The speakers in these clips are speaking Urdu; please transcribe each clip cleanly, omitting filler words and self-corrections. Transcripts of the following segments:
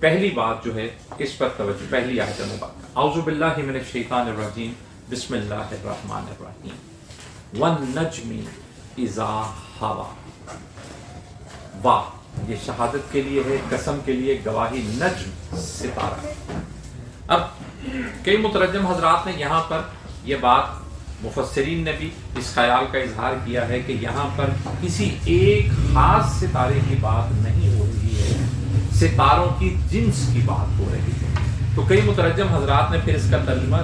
پہلی بات جو ہے اس پر توجہ، پہلی آیت مبارکہ، اعوذ باللہ من الشیطان الرجیم، بسم اللہ الرحمن الرحیم، والنجم اذا ہوا، واہ یہ شہادت کے لیے ہے، قسم کے لیے، گواہی، نجم ستارہ۔ اب کئی مترجم حضرات نے یہاں پر یہ بات، مفسرین نے بھی اس خیال کا اظہار کیا ہے کہ یہاں پر کسی ایک خاص ستارے کی بات نہیں ہو رہی ہے، ستاروں کی جنس کی بات ہو رہی ہے۔ تو کئی مترجم حضرات نے پھر اس کا ترجمہ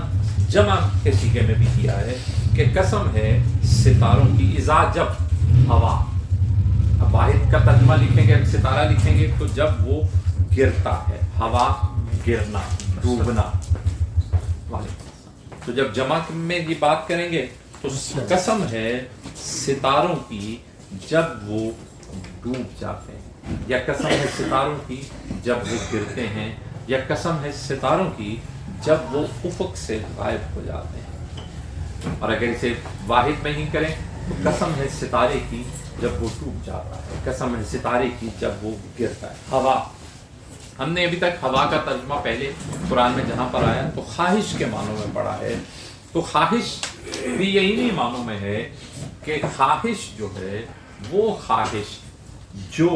جمع کے صیغے میں بھی کیا ہے کہ قسم ہے ستاروں کی، اذا جب ہوا، اب واحد کا ترجمہ لکھیں گے، ستارہ لکھیں گے تو جب وہ گرتا ہے، ہوا گرنا، ڈوبنا، تو جب جمع میں یہ بات کریں گے تو قسم ہے ستاروں کی جب وہ ڈوب جاتے ہیں، یا قسم ہے ستاروں کی جب وہ گرتے ہیں، یا قسم ہے ستاروں کی جب وہ افق سے غائب ہو جاتے ہیں۔ اور اگر اسے واحد میں ہی کریں تو قسم ہے ستارے کی جب وہ ڈوب جاتا ہے، قسم ہے ستارے کی جب وہ گرتا ہے۔ ہوا، ہم نے ابھی تک ہوا کا ترجمہ پہلے قرآن میں جہاں پر آیا تو خواہش کے معنوں میں پڑھا ہے، تو خواہش بھی یہی معنوں میں ہے کہ خواہش جو ہے وہ خواہش جو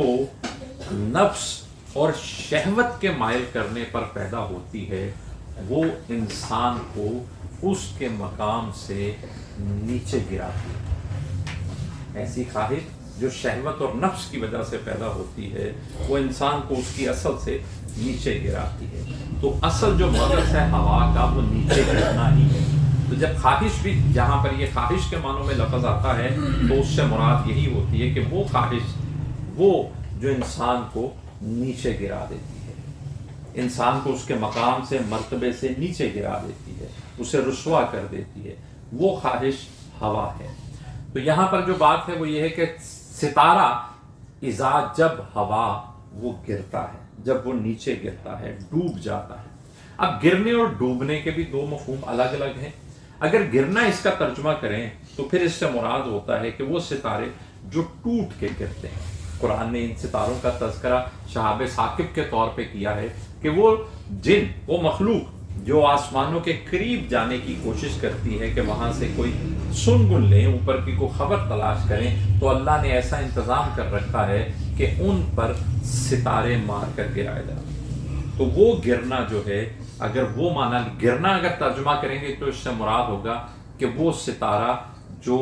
نفس اور شہوت کے مائل کرنے پر پیدا ہوتی ہے، وہ انسان کو اس کے مقام سے نیچے گراتی ہے۔ ایسی خواہش جو شہوت اور نفس کی وجہ سے پیدا ہوتی ہے، وہ انسان کو اس کی اصل سے نیچے گراتی ہے۔ تو اصل جو مغز ہے ہوا کا وہ نیچے گرنا ہی ہے۔ تو جب خواہش بھی، جہاں پر یہ خواہش کے معنوں میں لفظ آتا ہے تو اس سے مراد یہی ہوتی ہے کہ وہ خواہش، وہ جو انسان کو نیچے گرا دیتی ہے، انسان کو اس کے مقام سے، مرتبے سے نیچے گرا دیتی ہے، اسے رسوا کر دیتی ہے، وہ خواہش ہوا ہے۔ تو یہاں پر جو بات ہے وہ یہ ہے کہ ستارہ اذا جب ہوا وہ گرتا ہے، جب وہ نیچے گرتا ہے، ڈوب جاتا ہے۔ اب گرنے اور ڈوبنے کے بھی دو مفہوم الگ الگ ہیں۔ اگر گرنا اس کا ترجمہ کریں تو پھر اس سے مراد ہوتا ہے کہ وہ ستارے جو ٹوٹ کے گرتے ہیں۔ قرآن نے ان ستاروں کا تذکرہ شہاب ثاقب کے طور پہ کیا ہے کہ وہ جن، وہ مخلوق جو آسمانوں کے قریب جانے کی کوشش کرتی ہے کہ وہاں سے کوئی سنگن لیں، اوپر کی کوئی خبر تلاش کریں، تو اللہ نے ایسا انتظام کر رکھا ہے کہ ان پر ستارے مار کر گرائے جاتے۔ تو وہ گرنا جو ہے، اگر وہ معنی گرنا اگر ترجمہ کریں گے تو اس سے مراد ہوگا کہ وہ ستارہ جو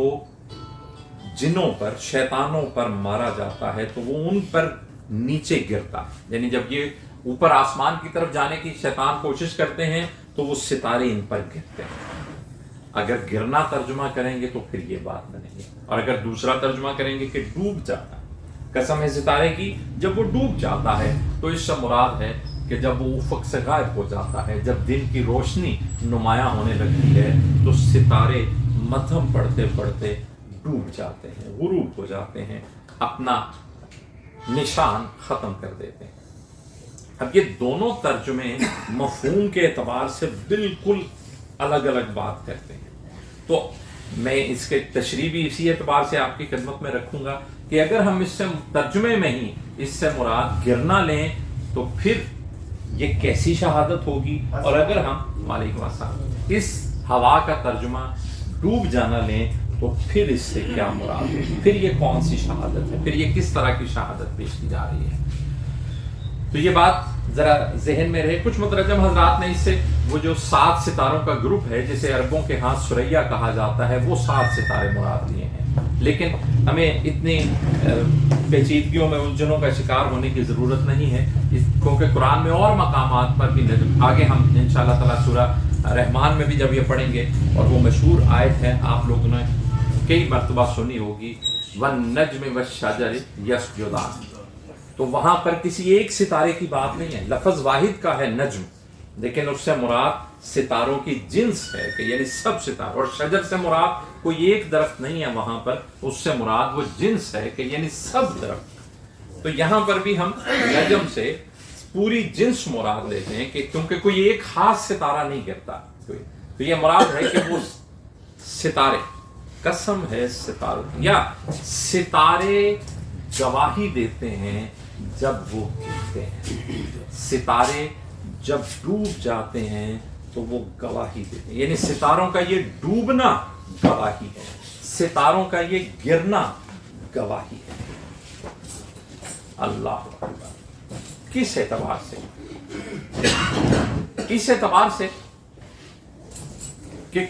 جنوں پر، شیطانوں پر مارا جاتا ہے تو وہ ان پر نیچے گرتا ہے۔ یعنی جب یہ اوپر آسمان کی طرف جانے کی شیطان کوشش کرتے ہیں تو وہ ستارے ان پر گرتے ہیں۔ اگر گرنا ترجمہ کریں گے تو پھر یہ بات بنے گی، اور اگر دوسرا ترجمہ کریں گے کہ ڈوب جاتا ہے، قسم ہے ستارے کی جب وہ ڈوب جاتا ہے، تو اس سے مراد ہے کہ جب وہ افق سے غائب ہو جاتا ہے، جب دن کی روشنی نمایاں ہونے لگتی ہے تو ستارے مدھم پڑھتے پڑھتے ڈوب جاتے ہیں، غروب ہو جاتے ہیں، اپنا نشان ختم کر دیتے ہیں۔ اب یہ دونوں ترجمے مفہوم کے اعتبار سے بالکل الگ الگ بات کرتے ہیں۔ تو میں اس کے تشریح بھی اسی اعتبار سے آپ کی خدمت میں رکھوں گا کہ اگر ہم اس سے ترجمے میں ہی اس سے مراد گرنا لیں تو پھر یہ کیسی شہادت ہوگی، اور اگر ہم وعلیکم السلام اس ہوا کا ترجمہ ڈوب جانا لیں تو پھر اس سے کیا مراد ہے، پھر یہ کون سی شہادت ہے، پھر یہ کس طرح کی شہادت پیش کی جا رہی ہے۔ تو یہ بات ذرا ذہن میں رہے۔ کچھ مترجم حضرات نے اس سے وہ جو 7 ستاروں کا گروپ ہے جسے عربوں کے ہاں سریا کہا جاتا ہے، وہ 7 ستارے مراد لیے ہیں، لیکن ہمیں اتنی پیچیدگیوں میں الجھنوں کا شکار ہونے کی ضرورت نہیں ہے، کیونکہ قرآن میں اور مقامات پر بھی نجم، آگے ہم انشاءاللہ تعالیٰ سورہ رحمان میں بھی جب یہ پڑھیں گے، اور وہ مشہور آیت ہے آپ لوگوں نے کئی مرتبہ سنی ہوگی، وَالنَّجْمِ وَالشَّجَرِ يَسْجُدَانِ، تو وہاں پر کسی ایک ستارے کی بات نہیں ہے، لفظ واحد کا ہے نجم، لیکن اس سے مراد ستاروں کی جنس ہے کہ یعنی سب ستارے، اور شجر سے مراد کوئی ایک درخت نہیں ہے وہاں پر، اس سے مراد وہ جنس ہے کہ یعنی سب درخت۔ تو یہاں پر بھی ہم نجم سے پوری جنس مراد لیتے ہیں کہ کیونکہ کوئی ایک خاص ستارہ نہیں گرتا، تو یہ مراد ہے کہ وہ ستارے، قسم ہے ستاروں، یا ستارے گواہی دیتے ہیں جب وہ گرتے ہیں، ستارے جب ڈوب جاتے ہیں تو وہ گواہی دیتے ہیں. یعنی ستاروں کا یہ ڈوبنا گواہی ہے, ستاروں کا یہ گرنا گواہی ہے. اللہ اکبر. کس اعتبار سے؟ اس اعتبار سے کہ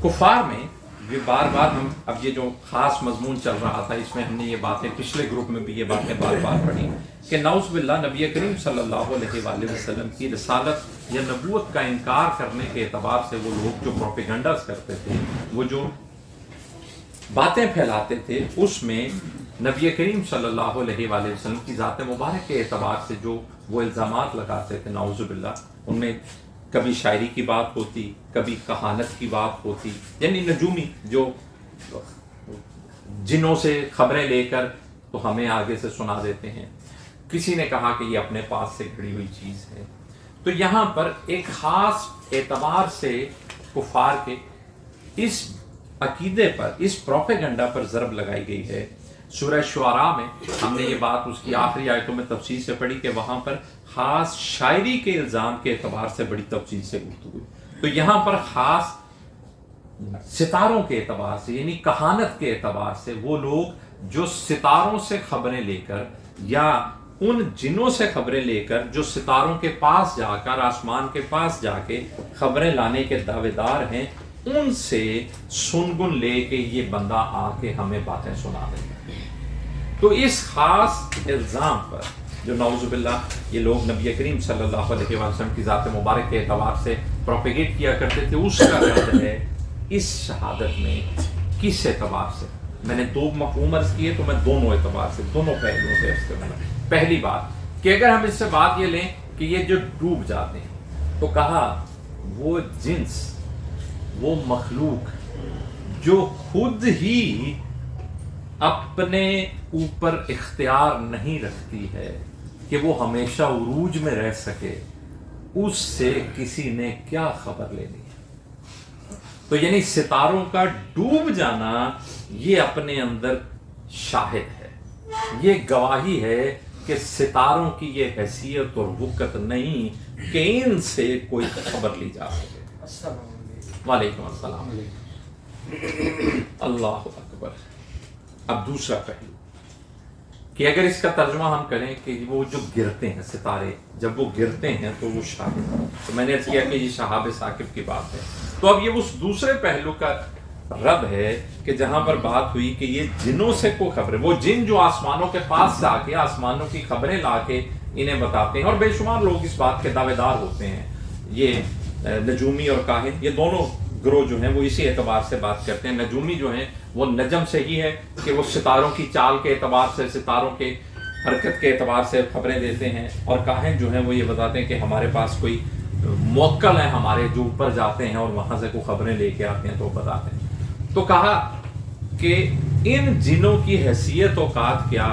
کفار میں یہ بار بار ہم اب یہ جو خاص مضمون چل رہا تھا اس میں ہم نے یہ باتیں پچھلے گروپ میں بھی یہ باتیں بار بار پڑھی کہ نعوذ باللہ نبی کریم صلی اللہ علیہ وآلہ وسلم کی رسالت یا نبوت کا انکار کرنے کے اعتبار سے وہ لوگ جو پروپیگنڈاز کرتے تھے, وہ جو باتیں پھیلاتے تھے, اس میں نبی کریم صلی اللہ علیہ وآلہ وسلم کی ذات مبارک کے اعتبار سے جو وہ الزامات لگاتے تھے نعوذ باللہ, ان میں کبھی شاعری کی بات ہوتی, کبھی کہانت کی بات ہوتی, یعنی نجومی جو جنوں سے خبریں لے کر تو ہمیں آگے سے سنا دیتے ہیں. کسی نے کہا کہ یہ اپنے پاس سے گھڑی ہوئی چیز ہے. تو یہاں پر ایک خاص اعتبار سے کفار کے اس عقیدے پر, اس پروپیگنڈا پر ضرب لگائی گئی ہے. سورہ شعراء میں ہم نے یہ بات اس کی آخری آیتوں میں تفصیل سے پڑھی کہ وہاں پر خاص شاعری کے الزام کے اعتبار سے بڑی تفصیل سے گفتگو ہوئی. تو یہاں پر خاص ستاروں کے اعتبار سے یعنی کہانت کے اعتبار سے وہ لوگ جو ستاروں سے خبریں لے کر یا ان جنوں سے خبریں لے کر جو ستاروں کے پاس جا کر, آسمان کے پاس جا کے خبریں لانے کے دعوے دار ہیں, ان سے سنگن لے کے یہ بندہ آ کے ہمیں باتیں سنا دے. تو اس خاص الزام پر جو نعوذ باللہ یہ لوگ نبی کریم صلی اللہ علیہ وسلم کی ذات مبارک کے اعتبار سے پروپیگیٹ کیا کرتے تھے, اس کا رد ہے اس شہادت میں. کس اعتبار سے؟ میں نے دو مفہوم عرض کیے تو میں دونوں اعتبار سے, دونوں پہلوؤں سے اس کے پہلی بات کہ اگر ہم اس سے بات یہ لیں کہ یہ جو ڈوب جاتے ہیں تو کہا وہ جنس, وہ مخلوق جو خود ہی اپنے اوپر اختیار نہیں رکھتی ہے کہ وہ ہمیشہ عروج میں رہ سکے, اس سے کسی نے کیا خبر لینی ہے. تو یعنی ستاروں کا ڈوب جانا یہ اپنے اندر شاہد ہے, یہ گواہی ہے کہ ستاروں کی یہ حیثیت اور وقت نہیں کہ ان سے کوئی خبر لی جا سکے. وعلیکم السلام. اللہ اکبر. اب دوسرا پہلو کہ اگر اس کا ترجمہ ہم کریں کہ وہ جو گرتے ہیں ستارے, جب وہ گرتے ہیں تو وہ شاہد, تو میں نے عرض کیا کہ یہ شہاب ثاقب کی بات ہے. تو اب یہ اس دوسرے پہلو کا رد ہے کہ جہاں پر بات ہوئی کہ یہ جنوں سے کوئی خبریں, وہ جن جو آسمانوں کے پاس سے آ کے آسمانوں کی خبریں لا کے انہیں بتاتے ہیں, اور بے شمار لوگ اس بات کے دعوے دار ہوتے ہیں. یہ نجومی اور کاہن, یہ دونوں گروہ جو ہیں وہ اسی اعتبار سے بات کرتے ہیں. نجومی جو ہیں وہ نجم سے ہی ہے کہ وہ ستاروں کی چال کے اعتبار سے, ستاروں کے حرکت کے اعتبار سے خبریں دیتے ہیں, اور کاہن جو ہیں وہ یہ بتاتے ہیں کہ ہمارے پاس کوئی موکل ہیں ہمارے جو اوپر جاتے ہیں اور وہاں سے کوئی خبریں لے کے آتے ہیں تو وہ بتاتے ہیں. تو کہا کہ ان جنوں کی حیثیت اوقات کیا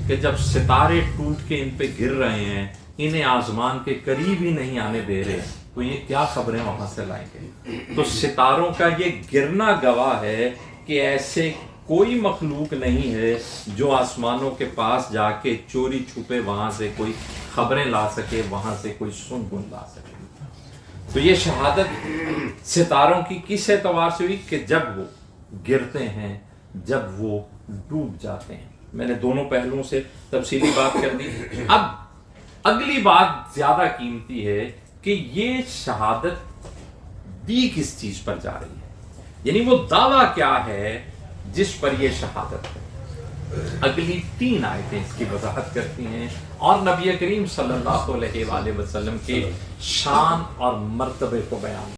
کہ جب ستارے ٹوٹ کے ان پہ گر رہے ہیں, انہیں آسمان کے قریب ہی نہیں آنے دے رہے, تو یہ کیا خبریں وہاں سے لائیں گے. تو ستاروں کا یہ گرنا گواہ ہے کہ ایسے کوئی مخلوق نہیں ہے جو آسمانوں کے پاس جا کے چوری چھپے وہاں سے کوئی خبریں لا سکے, وہاں سے کوئی سنگن لا سکے. تو یہ شہادت ستاروں کی کس اعتبار سے ہوئی کہ جب وہ گرتے ہیں, جب وہ ڈوب جاتے ہیں. میں نے دونوں پہلوؤں سے تفصیلی بات کر دی. اب اگلی بات زیادہ قیمتی ہے کہ یہ شہادت دی کس چیز پر جا رہی ہے, یعنی وہ دعویٰ کیا ہے جس پر یہ شہادت ہے. اگلی 3 آیتیں اس کی وضاحت کرتی ہیں اور نبی کریم صلی اللہ علیہ وآلہ وسلم کے شان اور مرتبے کو بیان